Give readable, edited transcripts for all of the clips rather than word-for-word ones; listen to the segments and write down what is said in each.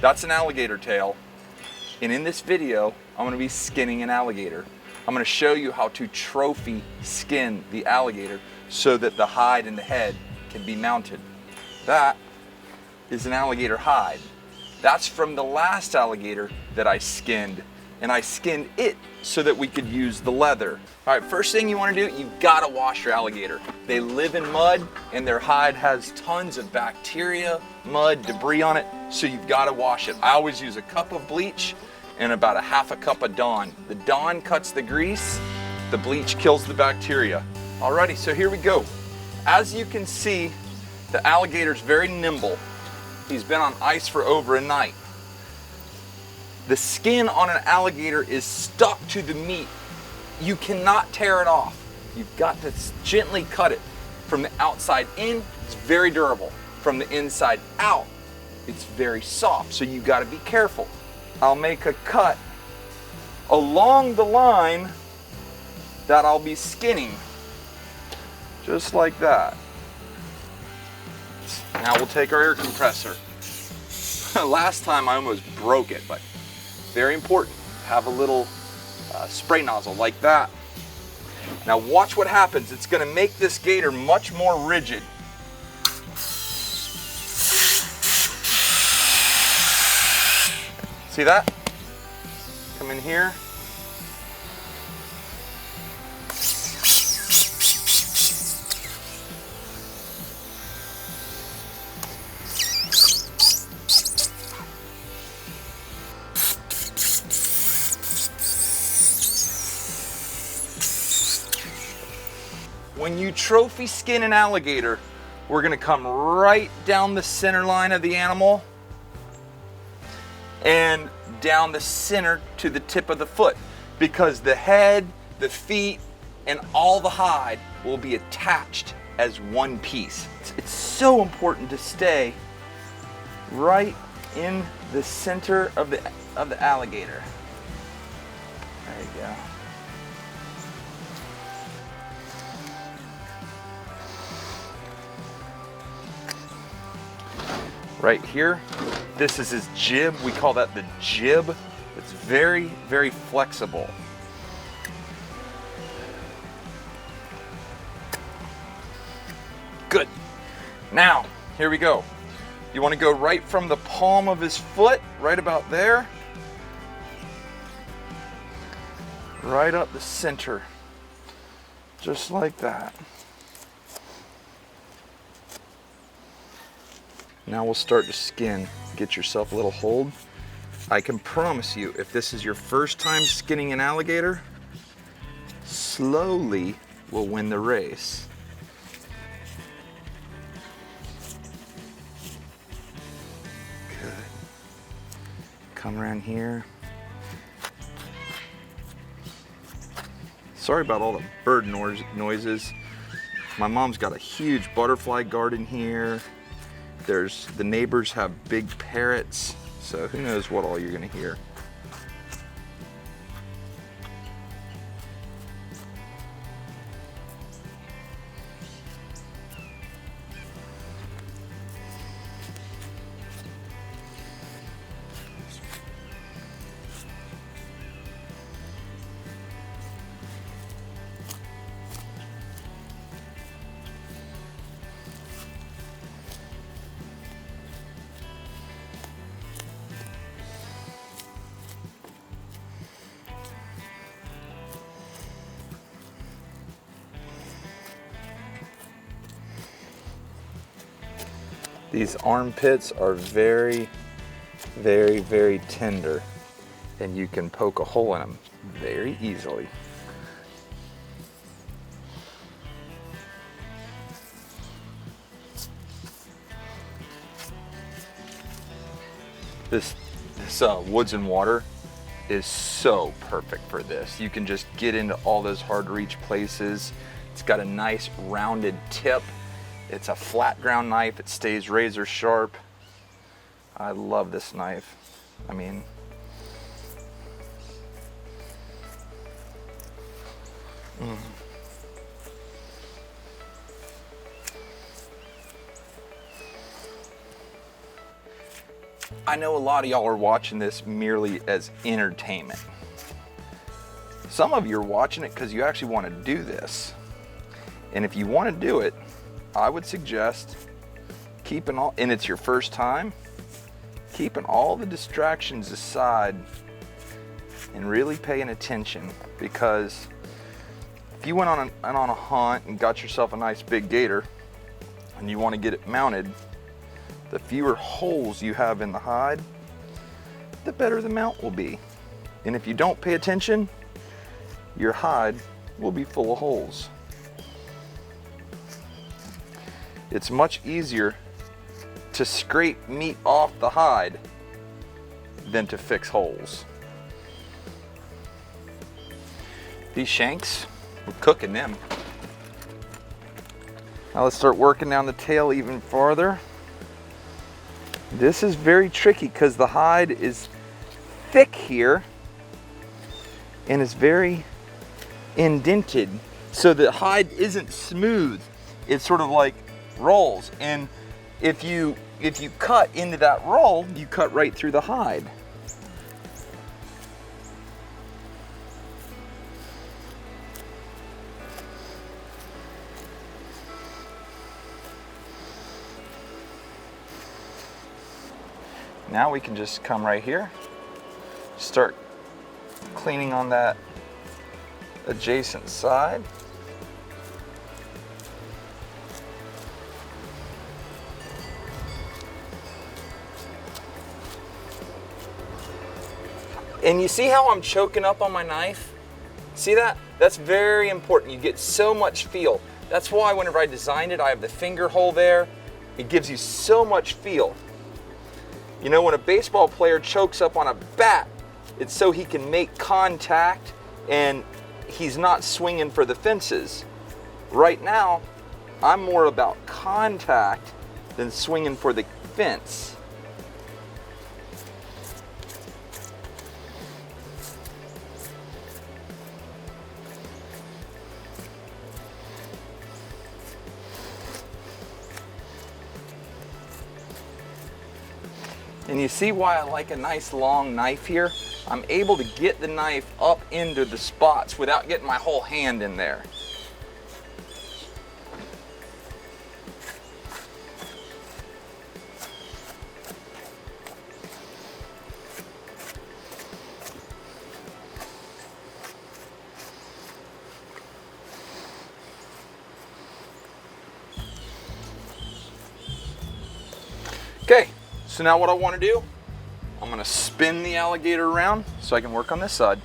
That's an alligator tail. And in this video, I'm gonna be skinning an alligator. I'm gonna show you how to trophy skin the alligator so that the hide and the head can be mounted. That is an alligator hide. That's from the last alligator that I skinned, and I skinned it so that we could use the leather. All right, first thing you wanna do, you've gotta wash your alligator. They live in mud and their hide has tons of bacteria, mud, debris on it, so you've gotta wash it. I always use a cup of bleach and about a half a cup of Dawn. The Dawn cuts the grease, the bleach kills the bacteria. Alrighty, so here we go. As you can see, the alligator's very nimble. He's been on ice for over a night. The skin on an alligator is stuck to the meat. You cannot tear it off. You've got to gently cut it. From the outside in, it's very durable. From the inside out, it's very soft, so you've got to be careful. I'll make a cut along the line that I'll be skinning, just like that. Now we'll take our air compressor. Last time I almost broke it, but very important. Have a little spray nozzle like that. Now watch what happens. It's going to make this gator much more rigid. See that? Come in here. When you trophy skin an alligator, we're gonna come right down the center line of the animal and down the center to the tip of the foot, because the head, the feet, and all the hide will be attached as one piece. It's so important to stay right in the center of the alligator. There you go. Right here, this is his jib. We call that the jib. It's very, very flexible. Good. Now, here we go. You want to go right from the palm of his foot, right about there, right up the center, just like that. Now we'll start to skin. Get yourself a little hold. I can promise you, if this is your first time skinning an alligator, slowly will win the race. Good. Come around here. Sorry about all the bird noises. My mom's got a huge butterfly garden here. The neighbors have big parrots, so who knows what all you're gonna hear. These armpits are very, very, very tender, and you can poke a hole in them very easily. This Woods and Water is so perfect for this. You can just get into all those hard to reach places. It's got a nice rounded tip. It's a flat ground knife. It stays razor sharp. I love this knife. I mean, I know a lot of y'all are watching this merely as entertainment. Some of you are watching it because you actually want to do this. And if you want to do it, I would suggest keeping all, and it's your first time, keeping all the distractions aside and really paying attention, because if you went on a hunt and got yourself a nice big gator and you want to get it mounted, the fewer holes you have in the hide, the better the mount will be. And if you don't pay attention, your hide will be full of holes. It's much easier to scrape meat off the hide than to fix holes. These shanks, we're cooking them. Now let's start working down the tail even farther. This is very tricky because the hide is thick here and it's very indented. So the hide isn't smooth. It's sort of like rolls. And if you cut into that roll, you cut right through the hide. Now we can just come right here, start cleaning on that adjacent side. And you see how I'm choking up on my knife? See that? That's very important. You get so much feel. That's why whenever I designed it, I have the finger hole there. It gives you so much feel. You know, when a baseball player chokes up on a bat, it's so he can make contact and he's not swinging for the fences. Right now, I'm more about contact than swinging for the fence. And you see why I like a nice long knife here? I'm able to get the knife up into the spots without getting my whole hand in there. Okay. So now what I want to do, I'm going to spin the alligator around so I can work on this side.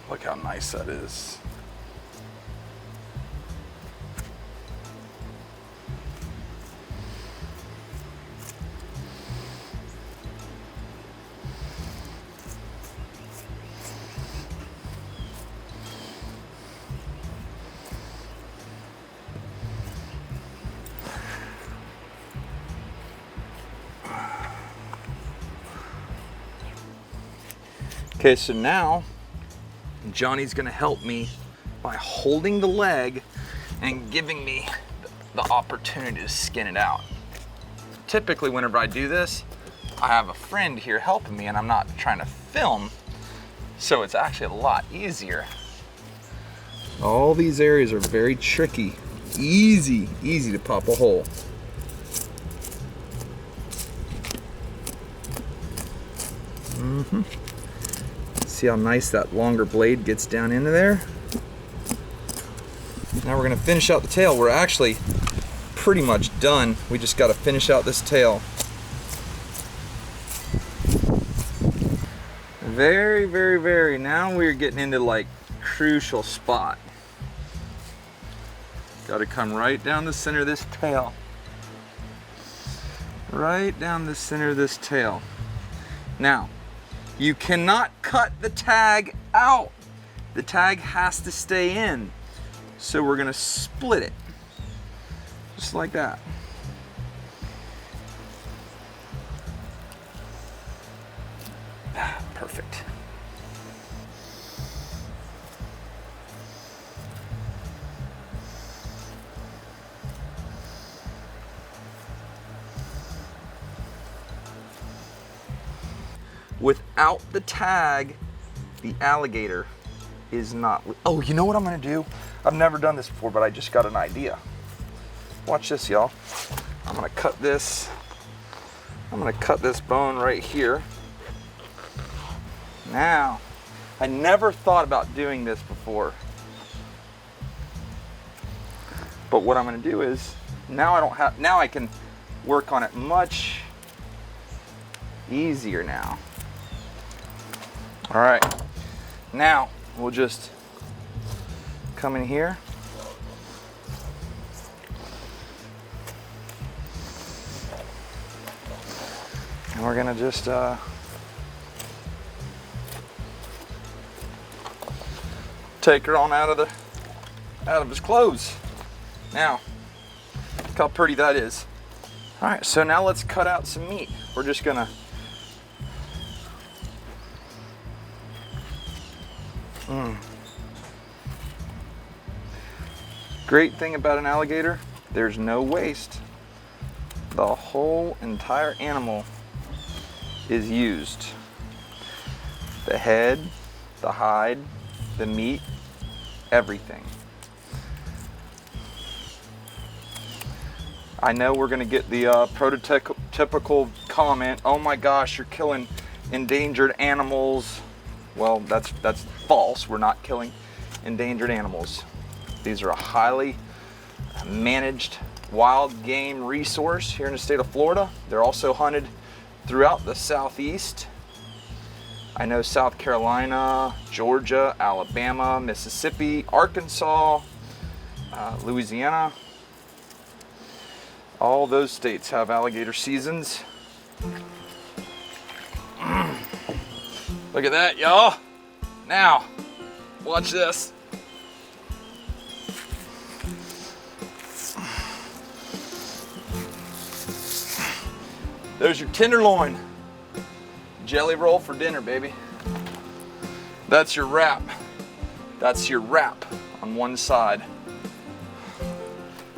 Look how nice that is. Okay, so now Johnny's gonna help me by holding the leg and giving me the opportunity to skin it out. Typically, whenever I do this, I have a friend here helping me and I'm not trying to film, so it's actually a lot easier. All these areas are very tricky. Easy to pop a hole. See how nice that longer blade gets down into there? Now we're gonna finish out the tail. We're actually pretty much done. We just gotta finish out this tail. Very, now we're getting into like crucial spot. Gotta come right down the center of this tail. Right down the center of this tail. Now, you cannot cut the tag out. The tag has to stay in. So we're gonna split it, just like that. Perfect. Without the tag, the alligator is not. Oh, you know what I'm gonna do? I've never done this before, but I just got an idea. Watch this, y'all. I'm gonna cut this bone right here. Now, I never thought about doing this before. But what I'm gonna do is, now I can work on it much easier now. All right, now we'll just come in here. And we're gonna just take her on out of his clothes. Now, look how pretty that is. All right, so now let's cut out some meat. We're just gonna Great thing about an alligator, there's no waste. The whole entire animal is used. The head, the hide, the meat, everything. I know we're gonna get the prototypical comment, oh my gosh, you're killing endangered animals. Well, that's false. We're not killing endangered animals. These are a highly managed wild game resource here in the state of Florida. They're also hunted throughout the Southeast. I know South Carolina, Georgia, Alabama, Mississippi, Arkansas, Louisiana. All those states have alligator seasons. Look at that, y'all. Now, watch this. There's your tenderloin. Jelly roll for dinner, baby. That's your wrap. That's your wrap on one side.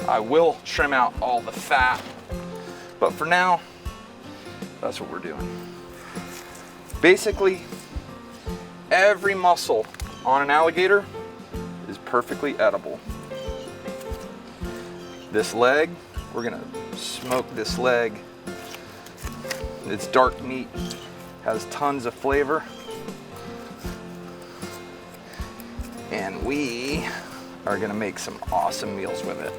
I will trim out all the fat, but for now, that's what we're doing. Basically, every muscle on an alligator is perfectly edible. This leg, we're gonna smoke this leg. It's dark meat, has tons of flavor. And we are gonna make some awesome meals with it.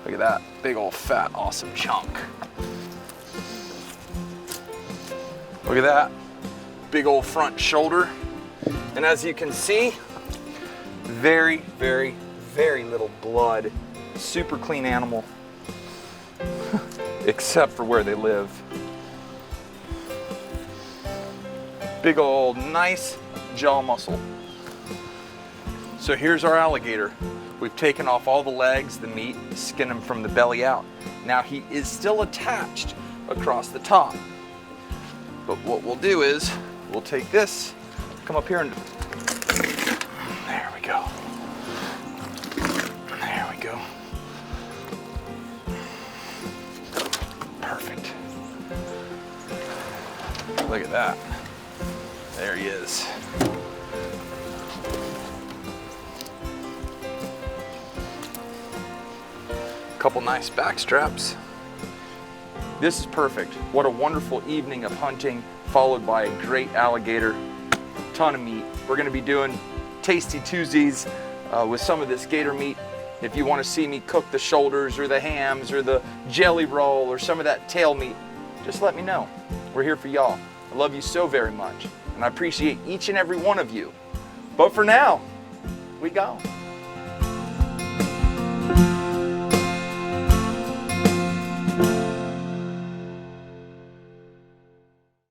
Look at that, big old fat, awesome chunk. Look at that, big old front shoulder. And as you can see, very, very, very little blood. Super clean animal, except for where they live. Big old nice jaw muscle. So here's our alligator. We've taken off all the legs, the meat, skinned him from the belly out. Now he is still attached across the top. But what we'll do is, we'll take this, come up here and, there we go. There we go. Perfect. Look at that. There he is. Couple nice back straps. This is perfect. What a wonderful evening of hunting, followed by a great alligator. Ton of meat. We're gonna be doing Tasty Tuesdays with some of this gator meat. If you wanna see me cook the shoulders or the hams or the jelly roll or some of that tail meat, just let me know. We're here for y'all. I love you so very much, and I appreciate each and every one of you. But for now, we go.